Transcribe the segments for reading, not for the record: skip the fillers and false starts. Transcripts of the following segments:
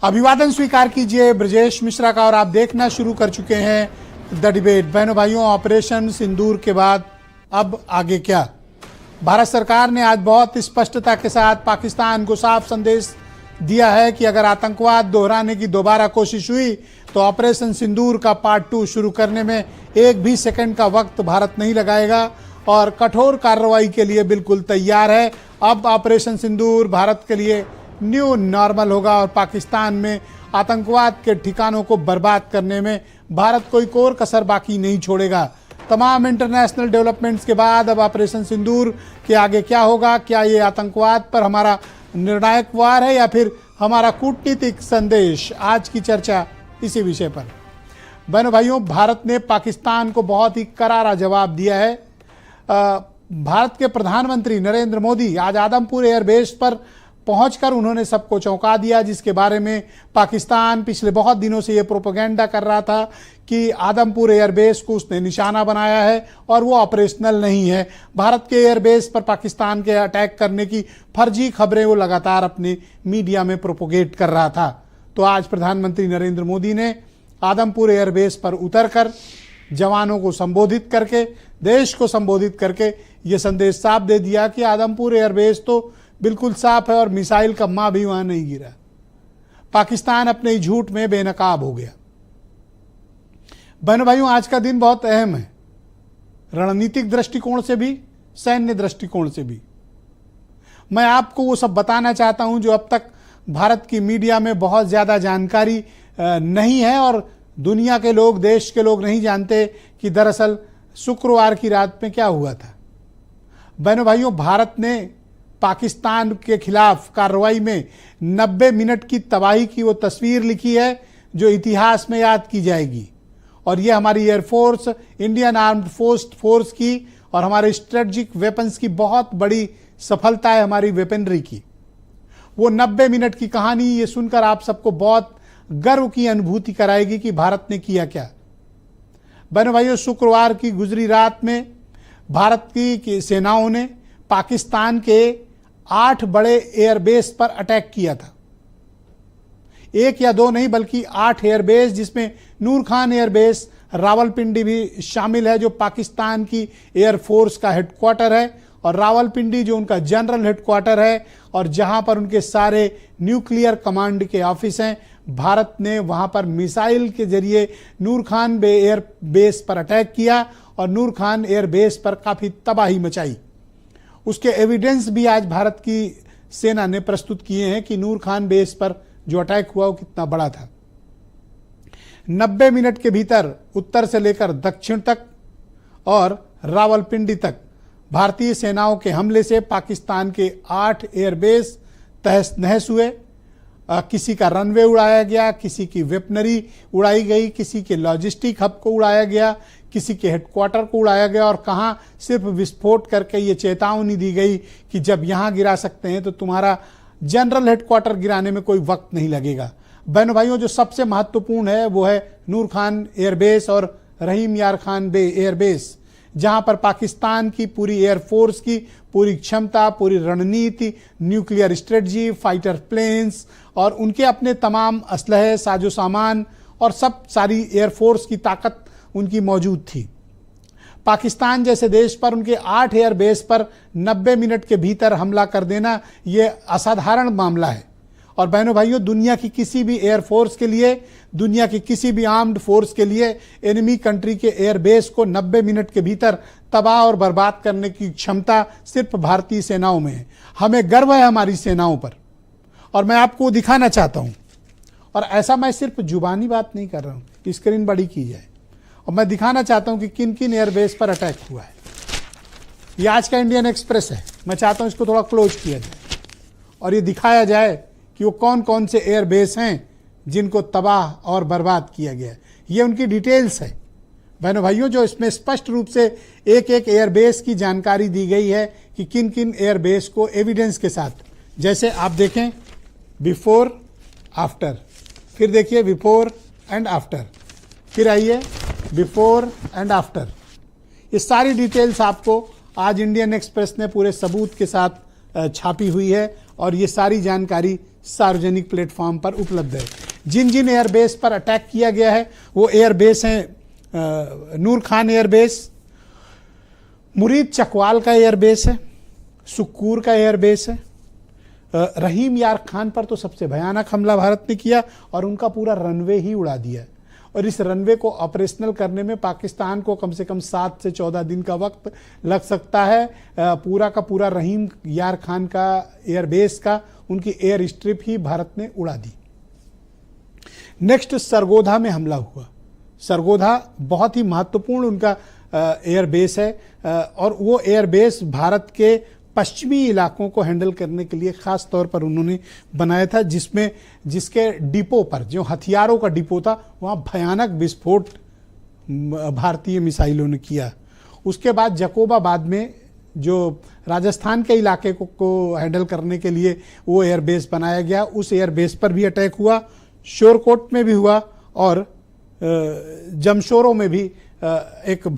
अभिवादन स्वीकार कीजिए ब्रजेश मिश्रा का और आप देखना शुरू कर चुके हैं द डिबेट। बहनों भाइयों, ऑपरेशन सिंदूर के बाद अब आगे क्या? भारत सरकार ने आज बहुत स्पष्टता के साथ पाकिस्तान को साफ संदेश दिया है कि अगर आतंकवाद दोहराने की दोबारा कोशिश हुई तो ऑपरेशन सिंदूर का पार्ट 2 शुरू करने में एक भी सेकंड का वक्त भारत नहीं लगाएगा और कठोर कार्रवाई के लिए बिल्कुल तैयार है। अब ऑपरेशन सिंदूर भारत के लिए न्यू नॉर्मल होगा और पाकिस्तान में आतंकवाद के ठिकानों को बर्बाद करने में भारत कोई कोर कसर बाकी नहीं छोड़ेगा। तमाम इंटरनेशनल डेवलपमेंट्स के बाद अब ऑपरेशन सिंदूर के आगे क्या होगा? क्या ये आतंकवाद पर हमारा निर्णायक वार है या फिर हमारा कूटनीतिक संदेश? आज की चर्चा इसी विषय पर। बहनों भाइयों, भारत ने पाकिस्तान को बहुत ही करारा जवाब दिया है। भारत के प्रधानमंत्री नरेंद्र मोदी आज आदमपुर एयरबेस पर पहुंचकर उन्होंने सबको चौंका दिया, जिसके बारे में पाकिस्तान पिछले बहुत दिनों से ये प्रोपेगेंडा कर रहा था कि आदमपुर एयरबेस को उसने निशाना बनाया है और वो ऑपरेशनल नहीं है। भारत के एयरबेस पर पाकिस्तान के अटैक करने की फर्जी खबरें वो लगातार अपने मीडिया में प्रोपोगेट कर रहा था। तो आज प्रधानमंत्री नरेंद्र मोदी ने आदमपुर एयरबेस पर उतरकर जवानों को संबोधित करके, देश को संबोधित करके ये संदेश साफ दे दिया कि आदमपुर एयरबेस तो बिल्कुल साफ है और मिसाइल का मां भी वहां नहीं गिरा। पाकिस्तान अपने झूठ में बेनकाब हो गया। बहनों भाइयों, आज का दिन बहुत अहम है, रणनीतिक दृष्टिकोण से भी, सैन्य दृष्टिकोण से भी। मैं आपको वो सब बताना चाहता हूं जो अब तक भारत की मीडिया में बहुत ज्यादा जानकारी नहीं है और दुनिया के लोग, देश के लोग नहीं जानते कि दरअसल शुक्रवार की रात में क्या हुआ था। बहनों भाइयों, भारत ने पाकिस्तान के खिलाफ कार्रवाई में 90 मिनट की तबाही की वो तस्वीर लिखी है जो इतिहास में याद की जाएगी। और ये हमारी एयरफोर्स, इंडियन आर्म्ड फोर्स की और हमारे स्ट्रेटजिक वेपन्स की बहुत बड़ी सफलता है, हमारी वेपनरी की। वो 90 मिनट की कहानी ये सुनकर आप सबको बहुत गर्व की अनुभूति कराएगी कि भारत ने किया क्या। बहनों भाइयों, शुक्रवार की गुजरी रात में भारत की सेनाओं ने पाकिस्तान के 8 बड़े एयरबेस पर अटैक किया था। एक या दो नहीं बल्कि 8 एयरबेस, जिसमें नूर खान एयरबेस रावलपिंडी भी शामिल है जो पाकिस्तान की एयरफोर्स का हेडक्वार्टर है, और रावलपिंडी जो उनका जनरल हेडक्वार्टर है और जहां पर उनके सारे न्यूक्लियर कमांड के ऑफिस हैं। भारत ने वहां पर मिसाइल के जरिए नूर खान एयरबेस पर अटैक किया और नूर खान एयरबेस पर काफी तबाही मचाई। उसके एविडेंस भी आज भारत की सेना ने प्रस्तुत किए हैं कि नूर खान बेस पर जो अटैक हुआ वो कितना बड़ा था। 90 मिनट के भीतर उत्तर से लेकर दक्षिण तक और रावलपिंडी तक भारतीय सेनाओं के हमले से पाकिस्तान के 8 एयरबेस तहस नहस हुए। किसी का रनवे उड़ाया गया, किसी की वेपनरी उड़ाई गई, किसी के लॉजिस्टिक हब को उड़ाया गया, किसी के हेडक्वार्टर को उड़ाया गया और कहाँ सिर्फ विस्फोट करके ये चेतावनी दी गई कि जब यहाँ गिरा सकते हैं तो तुम्हारा जनरल हेडक्वार्टर गिराने में कोई वक्त नहीं लगेगा। बहनों भाइयों, जो सबसे महत्वपूर्ण है वो है नूर खान एयरबेस और रहीम यार खान बे एयरबेस, जहां पर पाकिस्तान की पूरी एयरफोर्स की पूरी क्षमता, पूरी रणनीति, न्यूक्लियर स्ट्रेटजी, फाइटर प्लेन्स और उनके अपने तमाम असलहे, साजो सामान और सब सारी एयरफोर्स की ताकत उनकी मौजूद थी। पाकिस्तान जैसे देश पर उनके 8 एयरबेस पर 90 मिनट के भीतर हमला कर देना ये असाधारण मामला है। और बहनों भाइयों, दुनिया की किसी भी एयरफोर्स के लिए, दुनिया की किसी भी आर्म्ड फोर्स के लिए एनिमी कंट्री के एयरबेस को 90 मिनट के भीतर तबाह और बर्बाद करने की क्षमता सिर्फ भारतीय सेनाओं में है। हमें गर्व है हमारी सेनाओं पर और मैं आपको दिखाना चाहता हूं। और ऐसा मैं सिर्फ जुबानी बात नहीं कर रहा हूं, स्क्रीन बड़ी की जाए और मैं दिखाना चाहता हूं कि किन किन एयरबेस पर अटैक हुआ है। ये आज का इंडियन एक्सप्रेस है, मैं चाहता हूं इसको थोड़ा क्लोज किया जाए और ये दिखाया जाए कि वो कौन कौन से एयरबेस हैं जिनको तबाह और बर्बाद किया गया है। ये उनकी डिटेल्स है बहनों भाइयों, जो इसमें स्पष्ट रूप से एक एक एयरबेस की जानकारी दी गई है कि किन किन एयरबेस को एविडेंस के साथ, जैसे आप देखें बिफोर आफ्टर, फिर देखिए बिफोर एंड आफ्टर, फिर आइए बिफोर एंड आफ्टर। ये सारी डिटेल्स आपको आज इंडियन एक्सप्रेस ने पूरे सबूत के साथ छापी हुई है और ये सारी जानकारी सार्वजनिक प्लेटफॉर्म पर उपलब्ध है। जिन जिन एयरबेस पर अटैक किया गया है वो एयरबेस हैं नूर खान एयरबेस, मुरीद चकवाल का एयरबेस है, सुक्कूर का एयरबेस है। रहीम यार खान पर तो सबसे भयानक हमला भारत ने किया और उनका पूरा रनवे ही उड़ा दिया। और इस रनवे को ऑपरेशनल करने में पाकिस्तान को कम से कम 7 से 14 दिन का वक्त लग सकता है। पूरा का पूरा रहीम यार खान का एयरबेस का उनकी एयर स्ट्रिप ही भारत ने उड़ा दी। नेक्स्ट सरगोधा में हमला हुआ। सरगोधा बहुत ही महत्वपूर्ण उनका एयरबेस है और वो एयरबेस भारत के पश्चिमी इलाकों को हैंडल करने के लिए खास तौर पर उन्होंने बनाया था, जिसके डिपो पर, जो हथियारों का डिपो था, वहाँ भयानक विस्फोट भारतीय मिसाइलों ने किया। उसके बाद जकोबाबाद में जो राजस्थान के इलाके को हैंडल करने के लिए वो एयरबेस बनाया गया, उस एयरबेस पर भी अटैक हुआ। शोरकोट में भी हुआ और जमशोरों में भी एक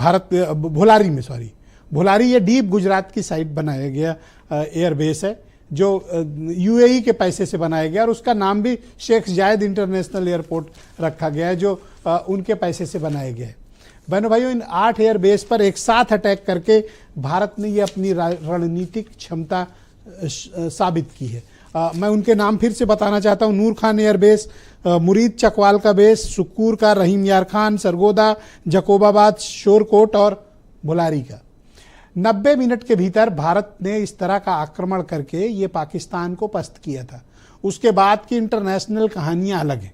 भुलारी ये डीप गुजरात की साइड बनाया गया एयरबेस है, जो यूएई के पैसे से बनाया गया और उसका नाम भी शेख जायद इंटरनेशनल एयरपोर्ट रखा गया है, जो उनके पैसे से बनाया गया है। बहनों भाइयों, इन 8 एयरबेस पर एक साथ अटैक करके भारत ने ये अपनी रणनीतिक क्षमता साबित की है। मैं उनके नाम फिर से बताना चाहता हूँ। नूर खान एयरबेस, मुरीद चकवाल का बेस, सुक्कूर का, रहीम यार खान, सरगोदा, जकोबाबाद, शोरकोट और भुलारी का। 90 मिनट के भीतर भारत ने इस तरह का आक्रमण करके ये पाकिस्तान को पस्त किया था। उसके बाद की इंटरनेशनल कहानियां अलग हैं।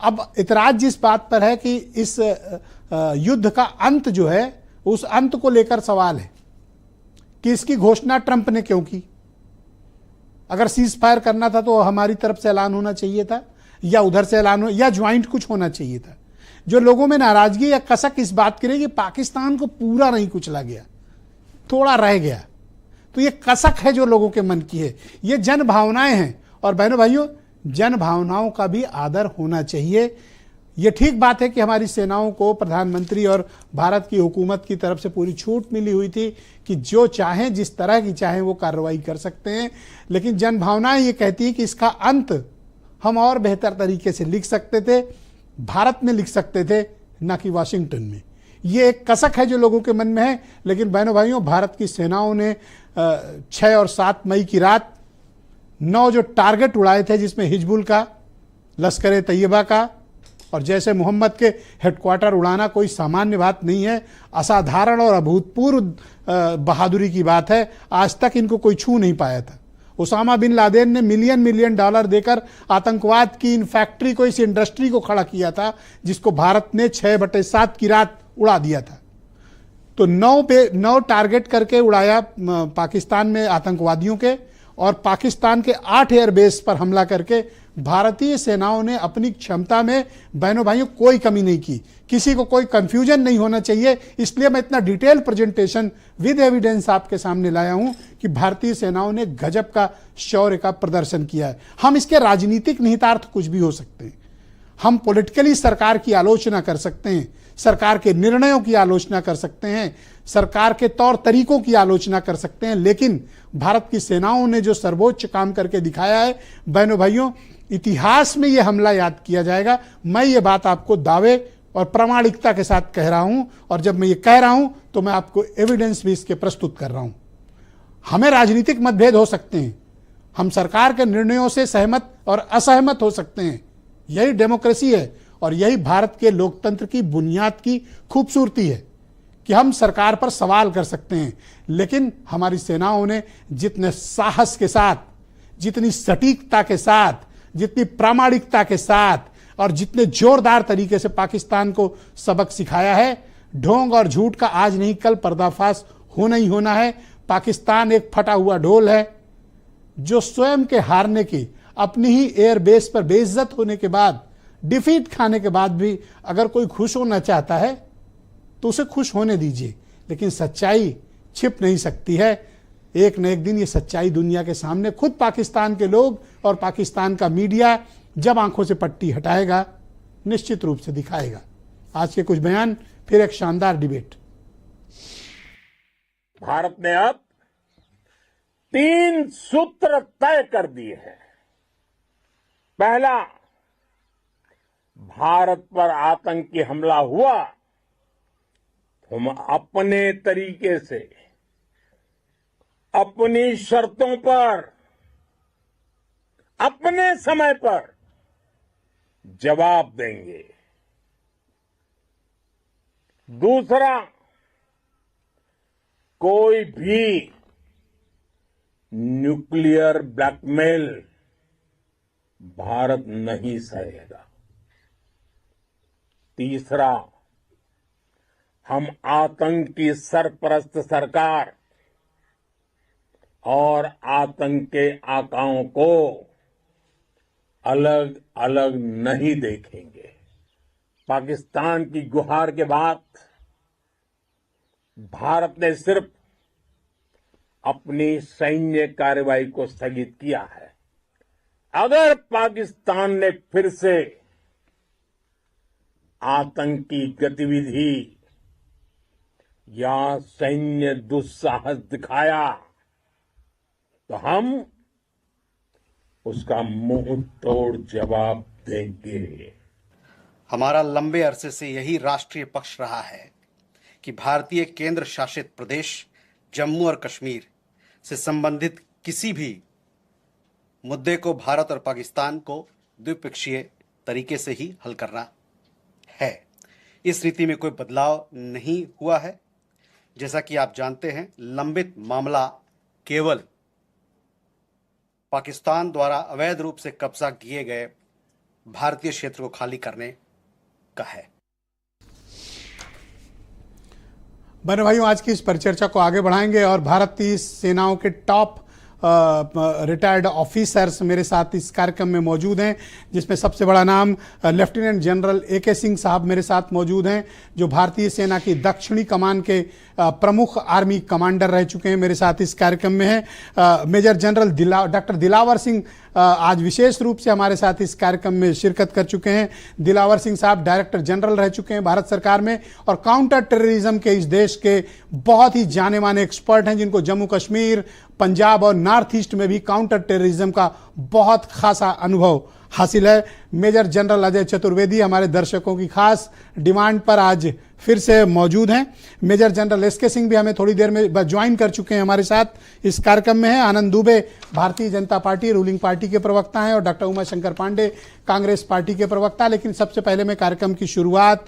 अब इतराज जिस बात पर है कि इस युद्ध का अंत जो है, उस अंत को लेकर सवाल है कि इसकी घोषणा ट्रंप ने क्यों की। अगर सीज फायर करना था तो हमारी तरफ से ऐलान होना चाहिए था, या उधर से ऐलान हो, या ज्वाइंट कुछ होना चाहिए था। जो लोगों में नाराजगी या कसक इस बात की रही कि पाकिस्तान को पूरा नहीं कुचला गया, थोड़ा रह गया, तो ये कसक है जो लोगों के मन की है। ये जन भावनाएं हैं और बहनों भाइयों, जन भावनाओं का भी आदर होना चाहिए। ये ठीक बात है कि हमारी सेनाओं को प्रधानमंत्री और भारत की हुकूमत की तरफ से पूरी छूट मिली हुई थी कि जो चाहें, जिस तरह की चाहें वो कार्रवाई कर सकते हैं, लेकिन जन भावनाएं ये कहती है कि इसका अंत हम और बेहतर तरीके से लिख सकते थे, भारत में लिख सकते थे, ना कि वाशिंगटन में। ये एक कसक है जो लोगों के मन में है। लेकिन बहनों भाइयों, भारत की सेनाओं ने 6 और 7 मई की रात 9 जो टारगेट उड़ाए थे, जिसमें हिजबुल का, लश्कर तैयबा का और जैसे मोहम्मद के हेडक्वार्टर उड़ाना कोई सामान्य बात नहीं है, असाधारण और अभूतपूर्व बहादुरी की बात है। आज तक इनको कोई छू नहीं पाया था। उसामा बिन लादेन ने मिलियन डॉलर देकर आतंकवाद की इन फैक्ट्री को, इस इंडस्ट्री को खड़ा किया था, जिसको भारत ने 6/7 की रात उड़ा दिया था। तो 9 टारगेट करके उड़ाया पाकिस्तान में आतंकवादियों के, और पाकिस्तान के 8 एयरबेस पर हमला करके भारतीय सेनाओं ने अपनी क्षमता में, बहनों भाइयों, कोई कमी नहीं की। किसी को कोई कंफ्यूजन नहीं होना चाहिए, इसलिए मैं इतना डिटेल प्रेजेंटेशन विद एविडेंस आपके सामने लाया हूं कि भारतीय सेनाओं ने गजब का शौर्य का प्रदर्शन किया है। हम इसके राजनीतिक निहितार्थ कुछ भी हो सकते हैं, हम पॉलिटिकली सरकार की आलोचना कर सकते हैं, सरकार के निर्णयों की आलोचना कर सकते हैं, सरकार के तौर तरीकों की आलोचना कर सकते हैं, लेकिन भारत की सेनाओं ने जो सर्वोच्च काम करके दिखाया है, बहनों भाइयों, इतिहास में यह हमला याद किया जाएगा। मैं ये बात आपको दावे और प्रामाणिकता के साथ कह रहा हूं, और जब मैं ये कह रहा हूं तो मैं आपको एविडेंस भी इसके प्रस्तुत कर रहा हूं। हमें राजनीतिक मतभेद हो सकते हैं, हम सरकार के निर्णयों से सहमत और असहमत हो सकते हैं, यही डेमोक्रेसी है और यही भारत के लोकतंत्र की बुनियाद की खूबसूरती है कि हम सरकार पर सवाल कर सकते हैं। लेकिन हमारी सेनाओं ने जितने साहस के साथ, जितनी सटीकता के साथ, जितनी प्रामाणिकता के साथ और जितने जोरदार तरीके से पाकिस्तान को सबक सिखाया है, ढोंग और झूठ का आज नहीं कल पर्दाफाश होना ही होना है। पाकिस्तान एक फटा हुआ ढोल है जो स्वयं के हारने की, अपनी ही एयरबेस पर बेइज्जत होने के बाद, डिफीट खाने के बाद भी अगर कोई खुश होना चाहता है तो उसे खुश होने दीजिए, लेकिन सच्चाई छिप नहीं सकती है। एक न एक दिन ये सच्चाई दुनिया के सामने खुद पाकिस्तान के लोग और पाकिस्तान का मीडिया जब आंखों से पट्टी हटाएगा, निश्चित रूप से दिखाएगा। आज के कुछ बयान, फिर एक शानदार डिबेट। भारत ने अब 3 सूत्र तय कर दिए हैं। पहला, भारत पर आतंकी हमला हुआ, हम अपने तरीके से, अपनी शर्तों पर, अपने समय पर जवाब देंगे। दूसरा, कोई भी न्यूक्लियर ब्लैकमेल भारत नहीं सहेगा। तीसरा, हम आतंकी सरपरस्त सरकार और आतंक के आकाओं को अलग अलग नहीं देखेंगे। पाकिस्तान की गुहार के बाद भारत ने सिर्फ अपनी सैन्य कार्रवाई को स्थगित किया है। अगर पाकिस्तान ने फिर से आतंकी गतिविधि या सैन्य दुस्साहस दिखाया तो हम उसका मुंह तोड़ जवाब देंगे। हमारा लंबे अरसे से यही राष्ट्रीय पक्ष रहा है कि भारतीय केंद्र शासित प्रदेश जम्मू और कश्मीर से संबंधित किसी भी मुद्दे को भारत और पाकिस्तान को द्विपक्षीय तरीके से ही हल करना है। इस रीति में कोई बदलाव नहीं हुआ है। जैसा कि आप जानते हैं, लंबित मामला केवल पाकिस्तान द्वारा अवैध रूप से कब्जा किए गए भारतीय क्षेत्र को खाली करने का है। बहनों भाइयों, आज की इस परिचर्चा को आगे बढ़ाएंगे और भारतीय सेनाओं के टॉप रिटायर्ड ऑफिसर्स मेरे साथ इस कार्यक्रम में मौजूद हैं, जिसमें सबसे बड़ा नाम लेफ्टिनेंट जनरल AK सिंह साहब मेरे साथ मौजूद हैं, जो भारतीय सेना की दक्षिणी कमान के प्रमुख आर्मी कमांडर रह चुके हैं। मेरे साथ इस कार्यक्रम में हैं major general doctor Dilawar Singh, आज विशेष रूप से हमारे साथ इस कार्यक्रम में शिरकत कर चुके हैं। दिलावर सिंह साहब डायरेक्टर जनरल रह चुके हैं भारत सरकार में और काउंटर टेररिज्म के इस देश के बहुत ही जाने माने एक्सपर्ट हैं, जिनको जम्मू कश्मीर, पंजाब और नॉर्थ ईस्ट में भी काउंटर टेररिज्म का बहुत खासा अनुभव हासिल है। मेजर जनरल अजय चतुर्वेदी हमारे दर्शकों की खास डिमांड पर आज फिर से मौजूद हैं। मेजर जनरल SK सिंह भी हमें थोड़ी देर में ज्वाइन कर चुके हैं, हमारे साथ इस कार्यक्रम में हैं। आनंद Dubey Bharatiya Janata party ruling party के प्रवक्ता हैं और डॉक्टर उमा शंकर पांडे कांग्रेस पार्टी के प्रवक्ता। लेकिन सबसे पहले मैं कार्यक्रम की शुरुआत